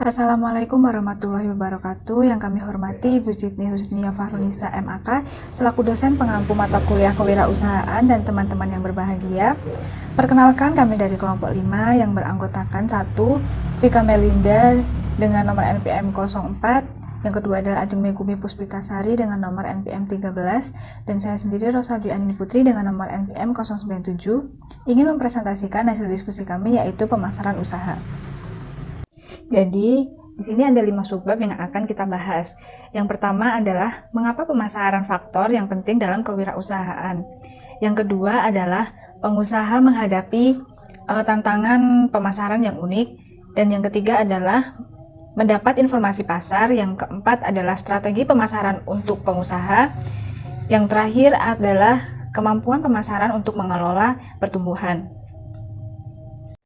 Assalamualaikum warahmatullahi wabarakatuh. Yang kami hormati Ibu Jitni Husnia Fahrunisa MAK selaku dosen pengampu mata kuliah kewirausahaan dan teman-teman yang berbahagia. Perkenalkan, kami dari kelompok 5 yang beranggotakan 1. Vika Melinda dengan nomor NPM 04, yang kedua adalah Ajeng Megumi Puspitasari dengan nomor NPM 13, dan saya sendiri Rosa Dwi Anini Putri dengan nomor NPM 097, ingin mempresentasikan hasil diskusi kami yaitu pemasaran usaha. Jadi, di sini ada 5 subbab yang akan kita bahas. Yang pertama adalah mengapa pemasaran faktor yang penting dalam kewirausahaan. Yang kedua adalah pengusaha menghadapi tantangan pemasaran yang unik. Dan yang ketiga adalah mendapat informasi pasar. Yang keempat adalah strategi pemasaran untuk pengusaha. Yang terakhir adalah kemampuan pemasaran untuk mengelola pertumbuhan.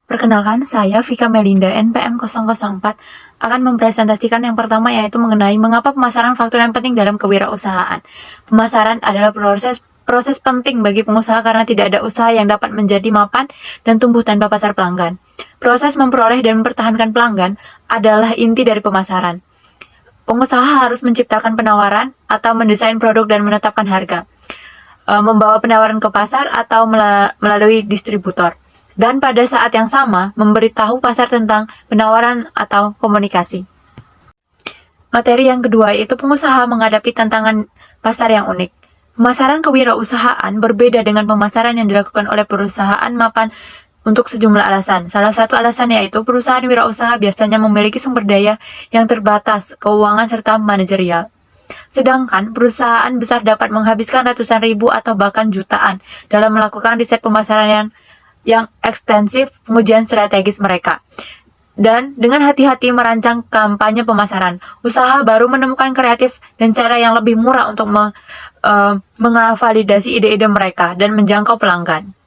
Perkenalkan, saya Vika Melinda NPM 004 akan mempresentasikan yang pertama, yaitu mengenai mengapa pemasaran faktor yang penting dalam kewirausahaan. Pemasaran adalah proses penting bagi pengusaha karena tidak ada usaha yang dapat menjadi mapan dan tumbuh tanpa pasar pelanggan. Proses memperoleh dan mempertahankan pelanggan adalah inti dari pemasaran. Pengusaha harus menciptakan penawaran atau mendesain produk dan menetapkan harga, membawa penawaran ke pasar atau melalui distributor. Dan pada saat yang sama, memberitahu pasar tentang penawaran atau komunikasi. Materi yang kedua yaitu pengusaha menghadapi tantangan pasar yang unik. Pemasaran kewirausahaan berbeda dengan pemasaran yang dilakukan oleh perusahaan mapan untuk sejumlah alasan. Salah satu alasan yaitu perusahaan wirausaha biasanya memiliki sumber daya yang terbatas, keuangan, serta manajerial. Sedangkan perusahaan besar dapat menghabiskan ratusan ribu atau bahkan jutaan dalam melakukan riset pemasaran yang ekstensif, pengujian strategis mereka, dan dengan hati-hati merancang kampanye pemasaran. Usaha baru menemukan kreatif dan cara yang lebih murah untuk mengavalidasi ide-ide mereka dan menjangkau pelanggan.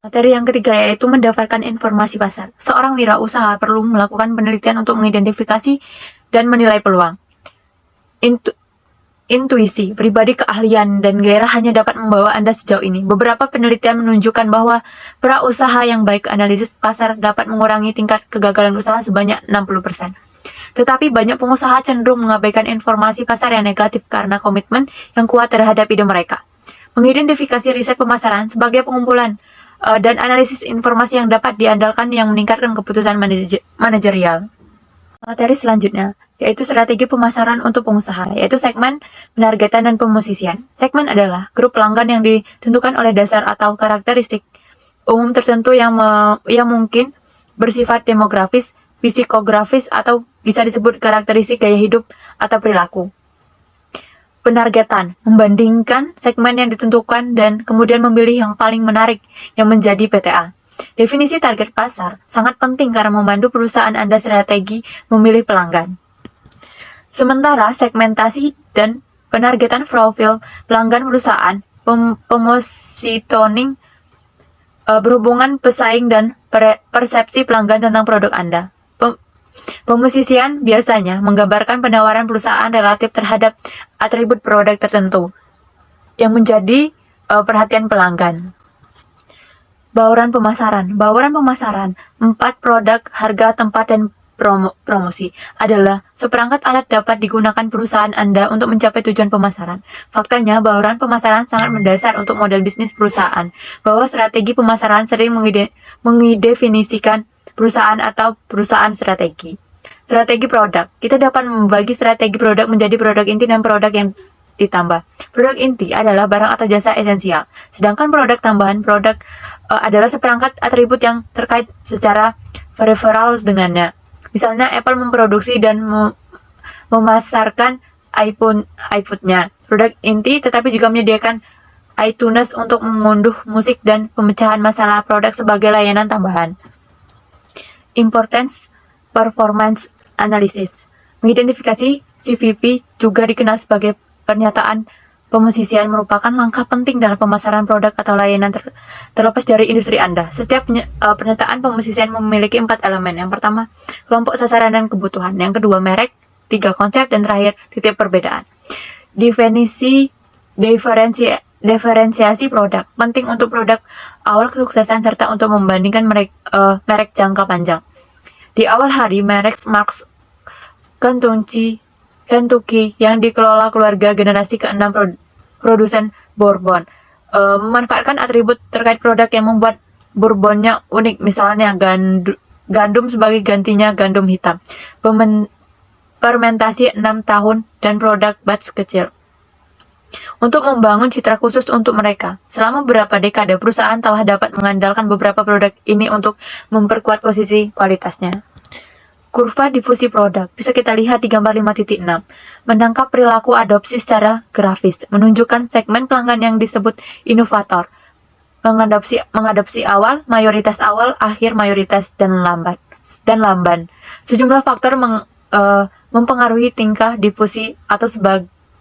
Materi yang ketiga yaitu mendapatkan informasi pasar. Seorang wirausaha perlu melakukan penelitian untuk mengidentifikasi dan menilai peluang. Intuisi, pribadi, keahlian, dan gairah hanya dapat membawa Anda sejauh ini. Beberapa penelitian menunjukkan bahwa pra-usaha yang baik analisis pasar dapat mengurangi tingkat kegagalan usaha sebanyak 60%. Tetapi banyak pengusaha cenderung mengabaikan informasi pasar yang negatif karena komitmen yang kuat terhadap ide mereka. Mengidentifikasi riset pemasaran sebagai pengumpulan dan analisis informasi yang dapat diandalkan yang meningkatkan keputusan manajerial. Materi selanjutnya yaitu strategi pemasaran untuk pengusaha, yaitu segmen, penargetan, dan pemosisian. Segmen adalah grup pelanggan yang ditentukan oleh dasar atau karakteristik umum tertentu yang mungkin bersifat demografis, psikografis, atau bisa disebut karakteristik gaya hidup atau perilaku. Penargetan membandingkan segmen yang ditentukan dan kemudian memilih yang paling menarik yang menjadi PTA. Definisi target pasar sangat penting karena membantu perusahaan Anda strategi memilih pelanggan. Sementara segmentasi dan penargetan profil pelanggan perusahaan, positioning berhubungan pesaing dan persepsi pelanggan tentang produk Anda. Pemosisian biasanya menggambarkan penawaran perusahaan relatif terhadap atribut produk tertentu yang menjadi perhatian pelanggan. Bauran pemasaran. 4 produk, harga, tempat, dan promosi adalah seperangkat alat dapat digunakan perusahaan Anda untuk mencapai tujuan pemasaran. Faktanya, bauran pemasaran sangat mendasar untuk model bisnis perusahaan, bahwa strategi pemasaran sering mengedefinisikan perusahaan atau perusahaan strategi. Strategi produk. Kita dapat membagi strategi produk menjadi produk inti dan produk yang ditambah. Produk inti adalah barang atau jasa esensial, sedangkan produk tambahan adalah seperangkat atribut yang terkait secara peripheral dengannya. Misalnya, Apple memproduksi dan memasarkan iPod-nya, produk inti, tetapi juga menyediakan iTunes untuk mengunduh musik dan pemecahan masalah produk sebagai layanan tambahan. Importance Performance Analysis. Mengidentifikasi CVP juga dikenal sebagai pernyataan pemosisian merupakan langkah penting dalam pemasaran produk atau layanan terlepas dari industri Anda. Setiap pernyataan pemosisian memiliki 4 elemen. Yang pertama, kelompok sasaran dan kebutuhan. Yang kedua, merek. 3, konsep. Dan terakhir, titik perbedaan. Diferensiasi produk. Penting untuk produk awal kesuksesan serta untuk membandingkan merek jangka panjang. Di awal hari, merek Kentucky yang dikelola keluarga generasi ke-6 produsen bourbon. Memanfaatkan atribut terkait produk yang membuat bourbonnya unik, misalnya gandum sebagai gantinya gandum hitam, fermentasi 6 tahun, dan produk batch kecil. Untuk membangun citra khusus untuk mereka, selama beberapa dekade perusahaan telah dapat mengandalkan beberapa produk ini untuk memperkuat posisi kualitasnya. Kurva difusi produk bisa kita lihat di gambar 5.6. Menangkap perilaku adopsi secara grafis, menunjukkan segmen pelanggan yang disebut inovator, mengadopsi awal, mayoritas awal, akhir, mayoritas, dan lamban. Sejumlah faktor mempengaruhi tingkah difusi atau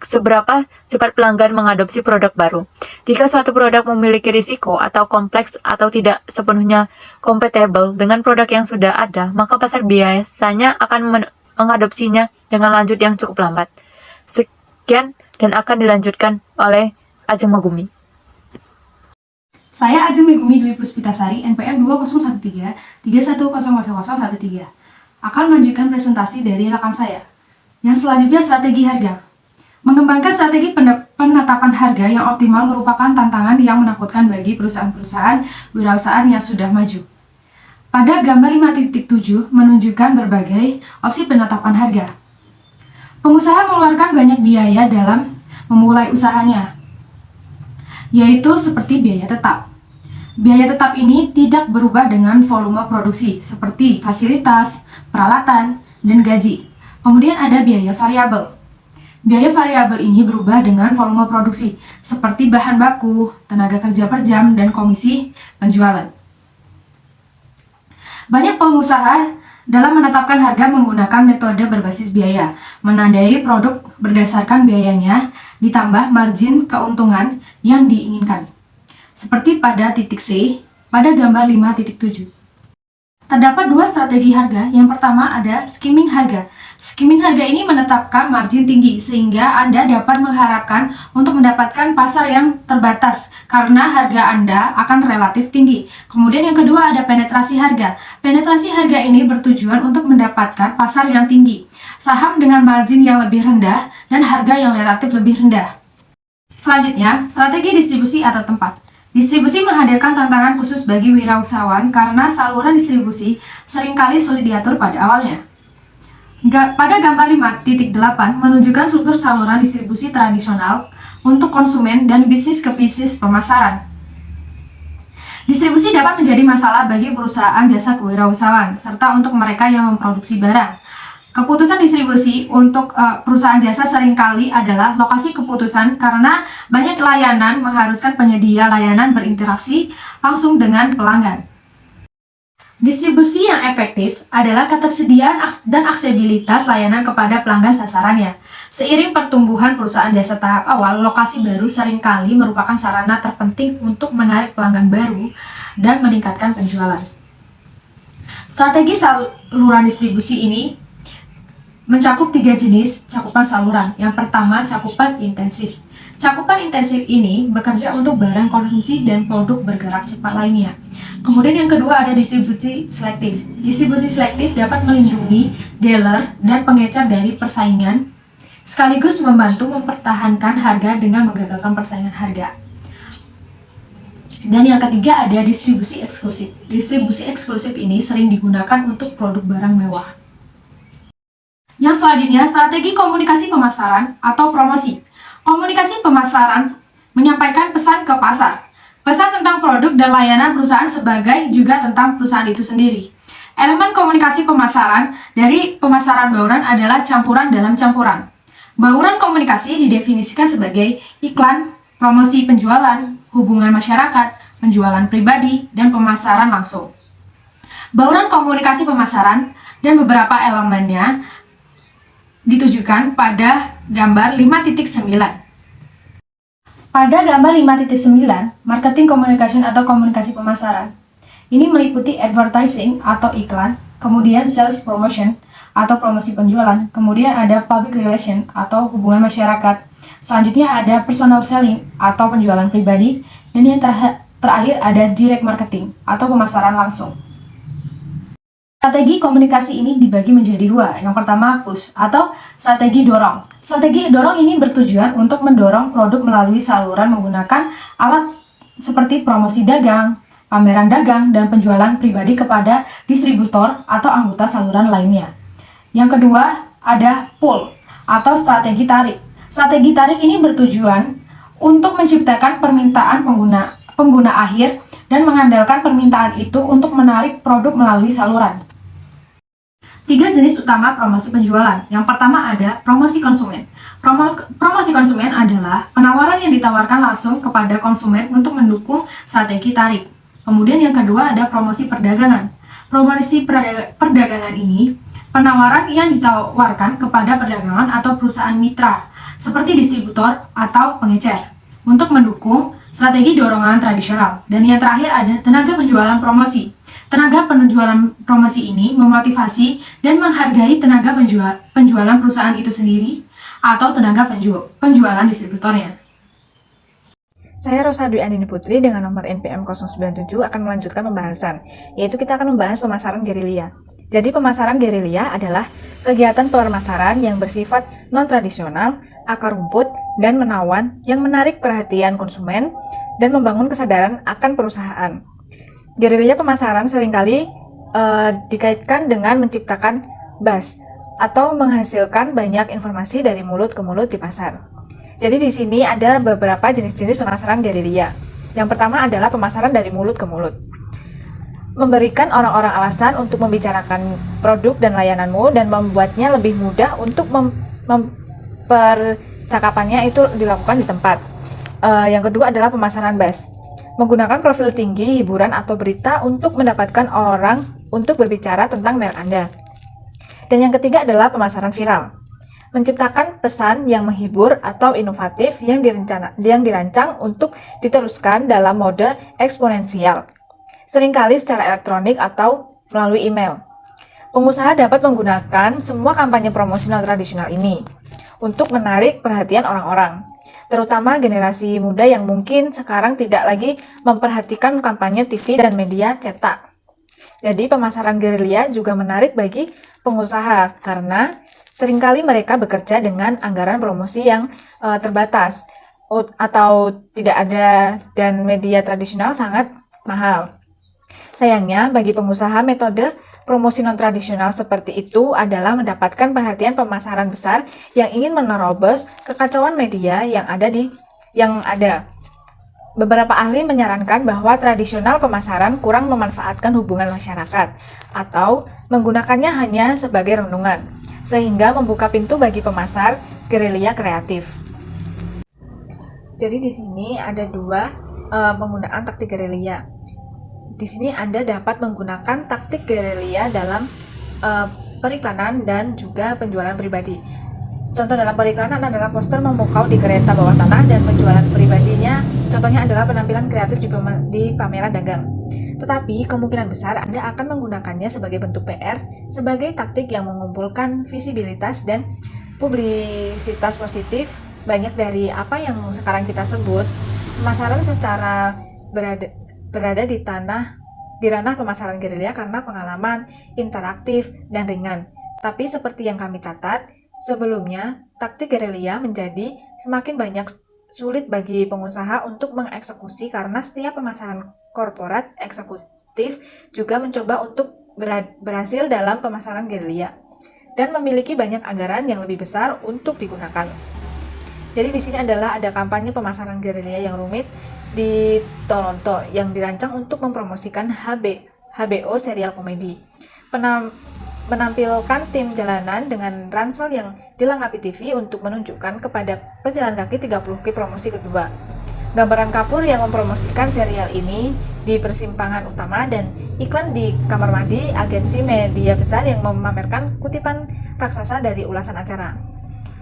seberapa cepat pelanggan mengadopsi produk baru. Jika suatu produk memiliki risiko atau kompleks atau tidak sepenuhnya kompatibel dengan produk yang sudah ada, maka pasar biasanya akan mengadopsinya dengan lanjut yang cukup lambat. Sekian dan akan dilanjutkan oleh Ajeng Megumi. Saya Ajeng Megumi Dwi Puspitasari, NPM 2013 31000013, akan melanjutkan presentasi dari rekan saya. Yang selanjutnya, strategi harga. Mengembangkan strategi penetapan harga yang optimal merupakan tantangan yang menakutkan bagi perusahaan-perusahaan wirausahaan yang sudah maju. Pada gambar 5.7 menunjukkan berbagai opsi penetapan harga. Pengusaha mengeluarkan banyak biaya dalam memulai usahanya, yaitu seperti biaya tetap. Biaya tetap ini tidak berubah dengan volume produksi, seperti fasilitas, peralatan, dan gaji. Kemudian ada biaya variabel. Biaya variabel ini berubah dengan volume produksi, seperti bahan baku, tenaga kerja per jam, dan komisi penjualan. Banyak pengusaha dalam menetapkan harga menggunakan metode berbasis biaya, menandai produk berdasarkan biayanya, ditambah margin keuntungan yang diinginkan. Seperti pada titik C, pada gambar 5.7. Terdapat dua strategi harga. Yang pertama ada skimming harga. Skimming harga ini menetapkan margin tinggi sehingga Anda dapat mengharapkan untuk mendapatkan pasar yang terbatas karena harga Anda akan relatif tinggi. Kemudian yang kedua ada penetrasi harga. Penetrasi harga ini bertujuan untuk mendapatkan pasar yang tinggi, saham dengan margin yang lebih rendah dan harga yang relatif lebih rendah. Selanjutnya, strategi distribusi atau tempat. Distribusi menghadirkan tantangan khusus bagi wirausahawan karena saluran distribusi seringkali sulit diatur pada awalnya. Pada gambar 5.8 menunjukkan struktur saluran distribusi tradisional untuk konsumen dan bisnis ke bisnis pemasaran. Distribusi dapat menjadi masalah bagi perusahaan jasa kewirausahaan serta untuk mereka yang memproduksi barang. Keputusan distribusi untuk perusahaan jasa seringkali adalah lokasi keputusan karena banyak layanan mengharuskan penyedia layanan berinteraksi langsung dengan pelanggan. Distribusi yang efektif adalah ketersediaan dan aksesibilitas layanan kepada pelanggan sasarannya. Seiring pertumbuhan perusahaan jasa tahap awal, lokasi baru seringkali merupakan sarana terpenting untuk menarik pelanggan baru dan meningkatkan penjualan. Strategi saluran distribusi ini mencakup 3 jenis cakupan saluran. Yang pertama, cakupan intensif. Cakupan intensif ini bekerja untuk barang konsumsi dan produk bergerak cepat lainnya. Kemudian yang kedua ada distribusi selektif. Distribusi selektif dapat melindungi dealer dan pengecer dari persaingan, sekaligus membantu mempertahankan harga dengan menggagalkan persaingan harga. Dan yang ketiga ada distribusi eksklusif. Distribusi eksklusif ini sering digunakan untuk produk barang mewah. Yang selanjutnya, strategi komunikasi pemasaran atau promosi. Komunikasi pemasaran menyampaikan pesan ke pasar. Pesan tentang produk dan layanan perusahaan sebagai juga tentang perusahaan itu sendiri. Elemen komunikasi pemasaran dari pemasaran bauran adalah campuran dalam campuran. Bauran komunikasi didefinisikan sebagai iklan, promosi penjualan, hubungan masyarakat, penjualan pribadi, dan pemasaran langsung. Bauran komunikasi pemasaran dan beberapa elemennya ditujukan pada gambar 5.9. Pada gambar 5.9, marketing communication atau komunikasi pemasaran. Ini meliputi advertising atau iklan, kemudian sales promotion atau promosi penjualan, kemudian ada public relation atau hubungan masyarakat, selanjutnya ada personal selling atau penjualan pribadi, dan yang terakhir ada direct marketing atau pemasaran langsung. Strategi komunikasi ini dibagi menjadi dua. Yang pertama push atau strategi dorong. Strategi dorong ini bertujuan untuk mendorong produk melalui saluran menggunakan alat seperti promosi dagang, pameran dagang, dan penjualan pribadi kepada distributor atau anggota saluran lainnya. Yang kedua ada pull atau strategi tarik. Strategi tarik ini bertujuan untuk menciptakan permintaan pengguna akhir dan mengandalkan permintaan itu untuk menarik produk melalui saluran. 3 jenis utama promosi penjualan. Yang pertama ada promosi konsumen. Promosi konsumen adalah penawaran yang ditawarkan langsung kepada konsumen untuk mendukung strategi tarik. Kemudian yang kedua ada promosi perdagangan. Promosi perdagangan ini penawaran yang ditawarkan kepada perdagangan atau perusahaan mitra seperti distributor atau pengecer untuk mendukung strategi dorongan tradisional. Dan yang terakhir ada tenaga penjualan promosi. Tenaga penjualan promosi ini memotivasi dan menghargai tenaga penjualan perusahaan itu sendiri atau tenaga penjualan distributornya. Saya Rosa Dwi Andini Putri dengan nomor NPM 097 akan melanjutkan pembahasan, yaitu kita akan membahas pemasaran gerilya. Jadi pemasaran gerilya adalah kegiatan pemasaran yang bersifat non-tradisional, akar rumput, dan menawan yang menarik perhatian konsumen dan membangun kesadaran akan perusahaan. Gerilya pemasaran seringkali dikaitkan dengan menciptakan buzz atau menghasilkan banyak informasi dari mulut ke mulut di pasar. Jadi di sini ada beberapa jenis-jenis pemasaran gerilya. Yang pertama adalah pemasaran dari mulut ke mulut. Memberikan orang-orang alasan untuk membicarakan produk dan layananmu dan membuatnya lebih mudah untuk percakapannya itu dilakukan di tempat. Yang kedua adalah pemasaran buzz. Menggunakan profil tinggi, hiburan, atau berita untuk mendapatkan orang untuk berbicara tentang merek Anda. Dan yang ketiga adalah pemasaran viral. Menciptakan pesan yang menghibur atau inovatif yang dirancang untuk diteruskan dalam mode eksponensial. Seringkali secara elektronik atau melalui email. Pengusaha dapat menggunakan semua kampanye promosi non-tradisional ini untuk menarik perhatian orang-orang, terutama generasi muda yang mungkin sekarang tidak lagi memperhatikan kampanye TV dan media cetak. Jadi pemasaran gerilya juga menarik bagi pengusaha karena seringkali mereka bekerja dengan anggaran promosi yang terbatas atau tidak ada dan media tradisional sangat mahal. Sayangnya bagi pengusaha metode promosi non-tradisional seperti itu adalah mendapatkan perhatian pemasaran besar yang ingin menerobos kekacauan media yang ada. Beberapa ahli menyarankan bahwa tradisional pemasaran kurang memanfaatkan hubungan masyarakat atau menggunakannya hanya sebagai renungan, sehingga membuka pintu bagi pemasar gerilya kreatif. Jadi di sini ada dua penggunaan taktik gerilya. Di sini Anda dapat menggunakan taktik gerilya dalam periklanan dan juga penjualan pribadi. Contoh dalam periklanan adalah poster memukau di kereta bawah tanah dan penjualan pribadinya. Contohnya adalah penampilan kreatif di pameran dagang. Tetapi kemungkinan besar Anda akan menggunakannya sebagai bentuk PR, sebagai taktik yang mengumpulkan visibilitas dan publisitas positif. Banyak dari apa yang sekarang kita sebut pemasaran secara berada di ranah pemasaran gerilya karena pengalaman interaktif dan ringan. Tapi seperti yang kami catat sebelumnya, taktik gerilya menjadi semakin banyak sulit bagi pengusaha untuk mengeksekusi karena setiap pemasaran korporat eksekutif juga mencoba untuk berhasil dalam pemasaran gerilya dan memiliki banyak anggaran yang lebih besar untuk digunakan. Jadi di sini adalah ada kampanye pemasaran gerilya yang rumit di Toronto yang dirancang untuk mempromosikan HBO serial komedi. Menampilkan tim jalanan dengan ransel yang dilengkapi TV untuk menunjukkan kepada pejalan kaki 30 klip promosi kedua. Gambaran kapur yang mempromosikan serial ini di persimpangan utama dan iklan di kamar mandi agensi media besar yang memamerkan kutipan raksasa dari ulasan acara.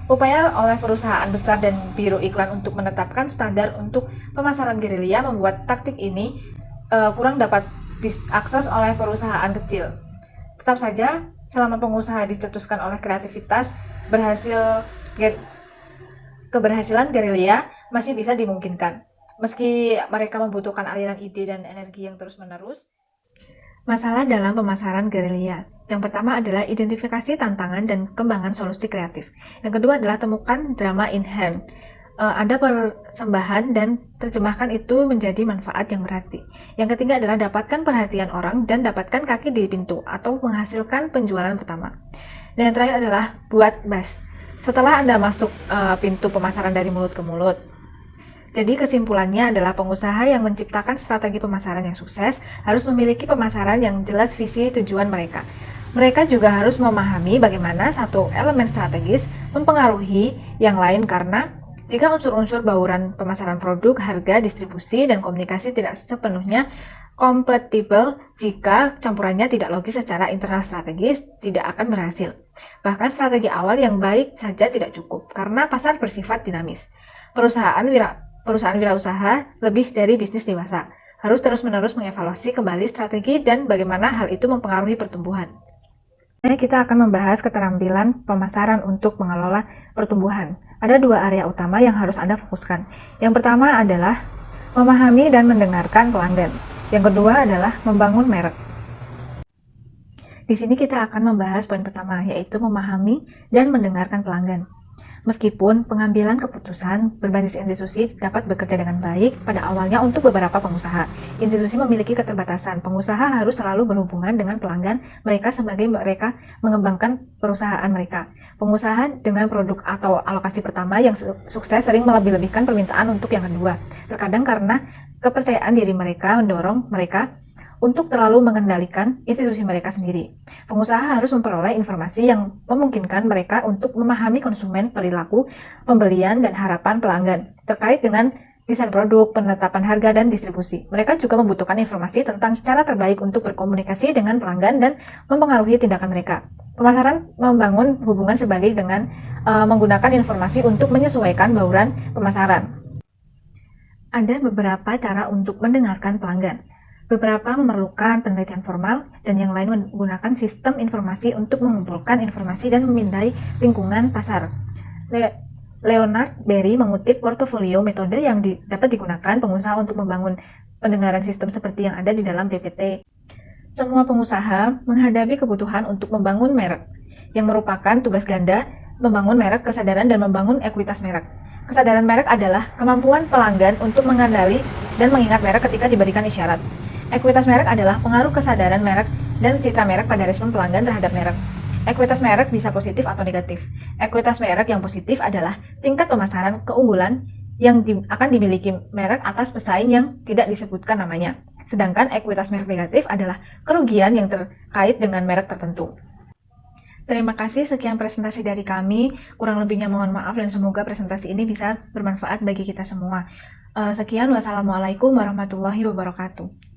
Upaya oleh perusahaan besar dan biro iklan untuk menetapkan standar untuk pemasaran gerilya membuat taktik ini kurang dapat diakses oleh perusahaan kecil. Tetap saja, selama pengusaha dicetuskan oleh kreativitas, keberhasilan gerilya masih bisa dimungkinkan. Meski mereka membutuhkan aliran ide dan energi yang terus-menerus, Masalah dalam pemasaran gerilya. Yang pertama adalah identifikasi tantangan dan kembangan solusi kreatif. Yang kedua adalah temukan drama in hand. Ada persembahan dan terjemahkan itu menjadi manfaat yang berarti. Yang ketiga adalah dapatkan perhatian orang dan dapatkan kaki di pintu atau menghasilkan penjualan pertama. Dan yang terakhir adalah buat buzz. Setelah Anda masuk pintu pemasaran dari mulut ke mulut. Jadi kesimpulannya adalah pengusaha yang menciptakan strategi pemasaran yang sukses harus memiliki pemasaran yang jelas visi tujuan mereka. Mereka juga harus memahami bagaimana satu elemen strategis mempengaruhi yang lain karena jika unsur-unsur bauran pemasaran produk, harga, distribusi, dan komunikasi tidak sepenuhnya kompatibel, jika campurannya tidak logis secara internal strategis, tidak akan berhasil. Bahkan strategi awal yang baik saja tidak cukup, karena pasar bersifat dinamis. Perusahaan wirausaha lebih dari bisnis dewasa, harus terus-menerus mengevaluasi kembali strategi dan bagaimana hal itu mempengaruhi pertumbuhan. Kita akan membahas keterampilan pemasaran untuk mengelola pertumbuhan. Ada dua area utama yang harus Anda fokuskan. Yang pertama adalah memahami dan mendengarkan pelanggan. Yang kedua adalah membangun merek. Di sini kita akan membahas poin pertama, yaitu memahami dan mendengarkan pelanggan. Meskipun pengambilan keputusan berbasis institusi dapat bekerja dengan baik pada awalnya untuk beberapa pengusaha, institusi memiliki keterbatasan. Pengusaha harus selalu berhubungan dengan pelanggan mereka sebagai mereka mengembangkan perusahaan mereka. Pengusaha dengan produk atau alokasi pertama yang sukses sering melebih-lebihkan permintaan untuk yang kedua. Terkadang karena kepercayaan diri mereka mendorong mereka untuk terlalu mengendalikan institusi mereka sendiri. Pengusaha harus memperoleh informasi yang memungkinkan mereka untuk memahami konsumen, perilaku, pembelian, dan harapan pelanggan terkait dengan desain produk, penetapan harga, dan distribusi. Mereka juga membutuhkan informasi tentang cara terbaik untuk berkomunikasi dengan pelanggan dan mempengaruhi tindakan mereka. Pemasaran membangun hubungan sebagai dengan menggunakan informasi untuk menyesuaikan bauran pemasaran. Ada beberapa cara untuk mendengarkan pelanggan. Beberapa memerlukan penelitian formal, dan yang lain menggunakan sistem informasi untuk mengumpulkan informasi dan memindai lingkungan pasar. Leonard Berry mengutip portofolio metode yang dapat digunakan pengusaha untuk membangun pendengaran sistem seperti yang ada di dalam PPT. Semua pengusaha menghadapi kebutuhan untuk membangun merek, yang merupakan tugas ganda membangun merek, kesadaran, dan membangun ekuitas merek. Kesadaran merek adalah kemampuan pelanggan untuk mengenali dan mengingat merek ketika diberikan isyarat. Ekuitas merek adalah pengaruh kesadaran merek dan citra merek pada respon pelanggan terhadap merek. Ekuitas merek bisa positif atau negatif. Ekuitas merek yang positif adalah tingkat pemasaran keunggulan yang akan dimiliki merek atas pesaing yang tidak disebutkan namanya. Sedangkan ekuitas merek negatif adalah kerugian yang terkait dengan merek tertentu. Terima kasih, sekian presentasi dari kami. Kurang lebihnya mohon maaf dan semoga presentasi ini bisa bermanfaat bagi kita semua. Sekian, wassalamualaikum warahmatullahi wabarakatuh.